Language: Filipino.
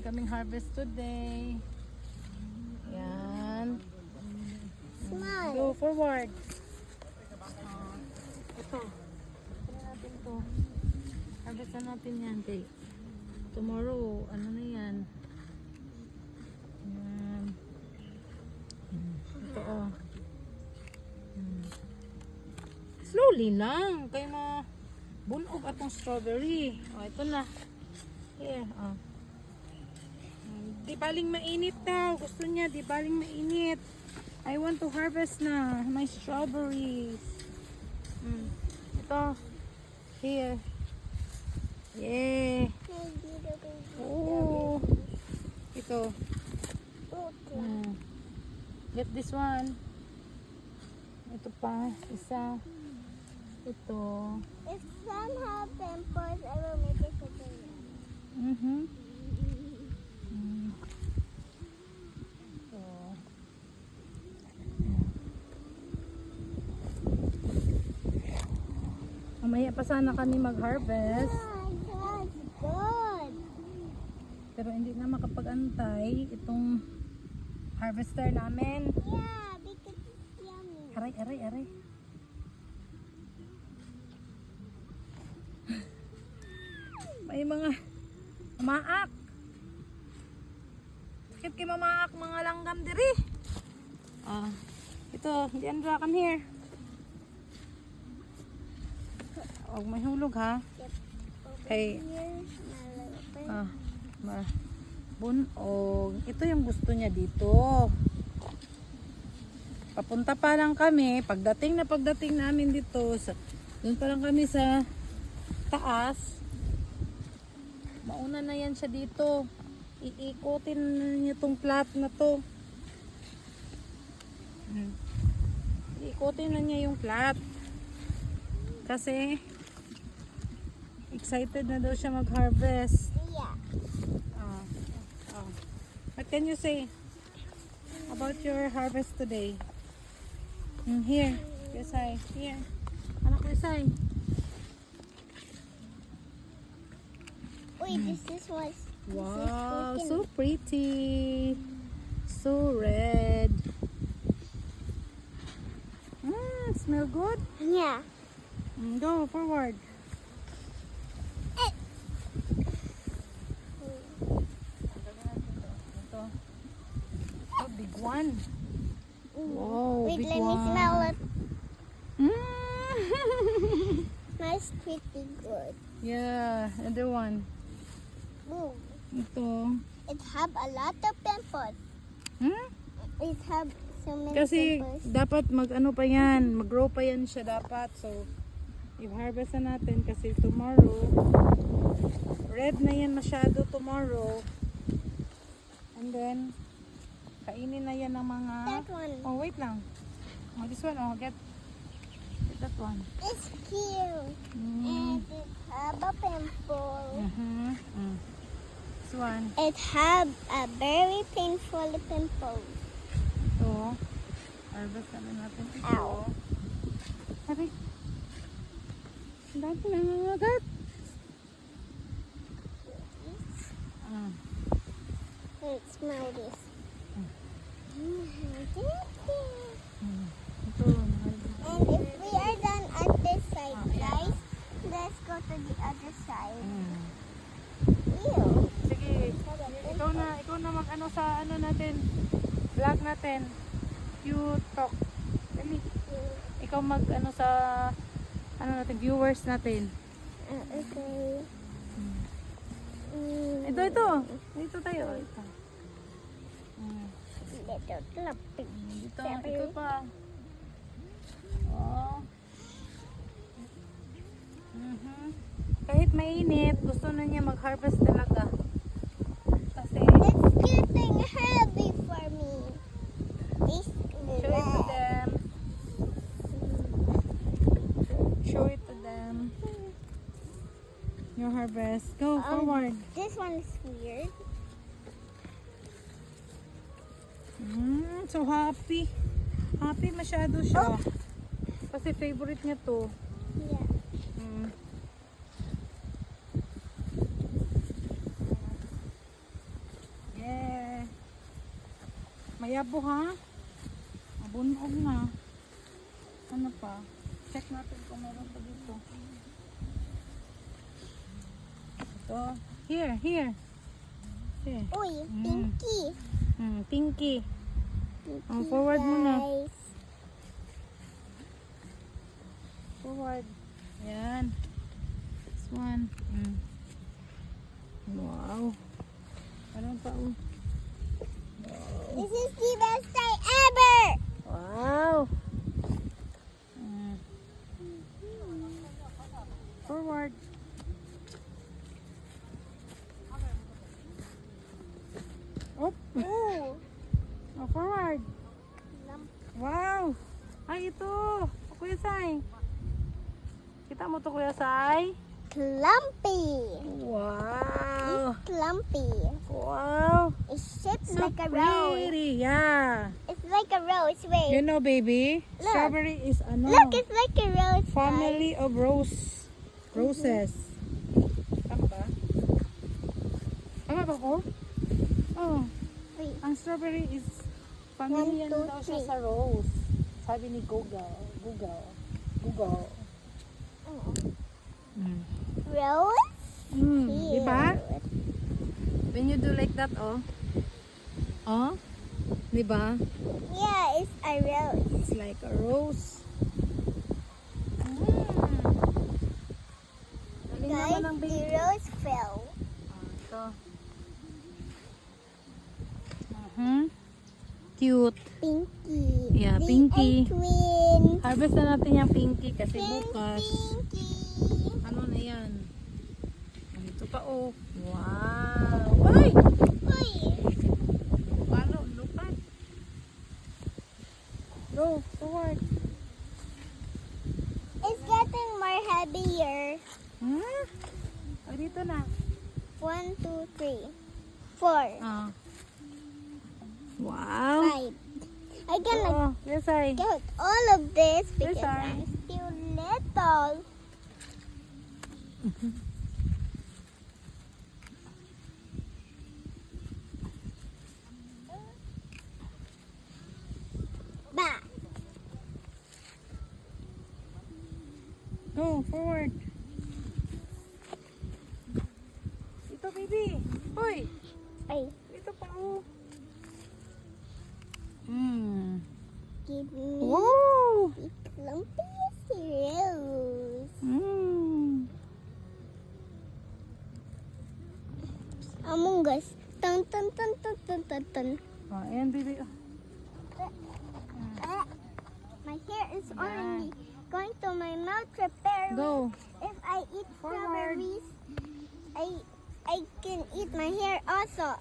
kaming harvest today. Yan. Smile. Go forward. Ito. Tignan natin to. Harvest na natin yan. Okay. Tomorrow, ano na yan? Yan. Ito oh. Slowly lang. Kaya bunog atong strawberry. Oh, ito na. Here, oh. Di baling mainit daw. Gusto niya, di baling mainit. I want to harvest na my strawberries. Ito. Here. Yeah. Oh. Ito. Get this one. Ito pa. Isa. Ito. If some have pimples, I will make it for them. So, mamaya pa sana kami mag-harvest. Yeah, that's good. Pero hindi na makapag-antay itong harvester namin. Yeah, because it's yummy. Aray. May mga mamaak. Sakit kay mamaak mga langgam diri. Ito, Diandra, come here. Huwag may hulog ha. Kay bunog. Ito yung gusto niya dito. Papunta pa lang kami. Pagdating namin dito, doon pa lang kami sa taas. Mauna na yan siya dito. Iikotin na niya tong plat na to. Iikotin na niya yung plat. Kasi excited na daw siya mag-harvest. Yeah. What can you say about your harvest today? Here. Yesay. Here. Anak ko Yesay. Wait, this was. Wow, so pretty. So red. Smell good? Yeah. Go forward. Ito. Oh, big one. Wow, Wait, big let me one. smell it. Smells pretty good. Yeah, other one. Ooh, Ito. it have a lot of pimples. It have so many Kasi pimples. dapat mag-ano pa yan, mag-grow pa yan siya dapat. So, i-harvest na natin kasi tomorrow, red na yan masyado tomorrow. And then, kainin na yan ng mga... That one. Oh, wait lang. Oh, this one, oh, get that one. It's cute. And it have a pimple. This one. It have a very painful pimple. Ito. Harvest namin natin ito. Ow. Sabi. Ang dami nangangagat. Let's smell this. Ito. And if we are done at this side, guys, let's go to the other side. Ew. Sige. Ikaw na mag-ano sa ano natin. Vlog natin. You talk. Dali. Ikaw mag-ano sa ano natin, viewers natin. Okay. Ito. Dito tayo. Ito. Little clapping. Ito pa. Oh. Kahit mainit, gusto na niya mag-harvest talaga. Kasi, It's getting heavy for me. It's show it to them. Show it to them. Your harvest. Go forward. This one is weird. So happy. Happy masyado siya. Kasi favorite niya to. Yeah. Mayabo ha. Mabunog na. Ano pa? Check natin kung meron pa dito. Ito. Here. Here. Uy, Mm. pinky. Pinky. Pinky, forward mo na. guys. Forward. Yan. This one. Wow. Meron pa oh. This is the best day ever. Wow. Forward. Op. Ooh. Oh, forward. Wow. Ay, ito. Kuya Sai. Kita mo to, Kuya Sai? Clumpy. Wow. It's clumpy. Wow. It's shaped So like a rose. pretty. Yeah. It's like a rose. Wait. You know, baby, Look. strawberry is ano? Look, it's like a rose. Family of roses. Tama ba? Tama ba ko? Oh, Wait. ang strawberry is family 1, 2, daw siya 3. sa rose. Sabi ni Google. Rose? Di ba? Cute. When you do like that, oh. Oh? Di ba? Yeah, it's a rose. It's like a rose. Galing Guys, naman ang the baby. rose fell. Ito. Cute. Pinky. Yeah, They pinky. are twins. Harvest na natin yung pinky kasi bukas. Pinky. Ano na yan? Ito pa oh. Wow. Ay! Uy. Palo, lupat. Go, forward. It's getting more heavier. Hmm? Oh, dito na. 1, 2, 3, 4, Ah. Wow. 5. I cannot Oh, yes, I. get all of this because Yes, I. I'm still little. Back. Go, forward. Ito, baby. Hoy, Ay, ito pa oh. give me Wow. the clumpiest rose. Among Us. Dun, dun, dun, dun, dun, dun, dun. Oh, ayan, baby. My hair is already going to my mouth. Prepare me. Go. If I eat Forward. strawberries, I can eat my hair also.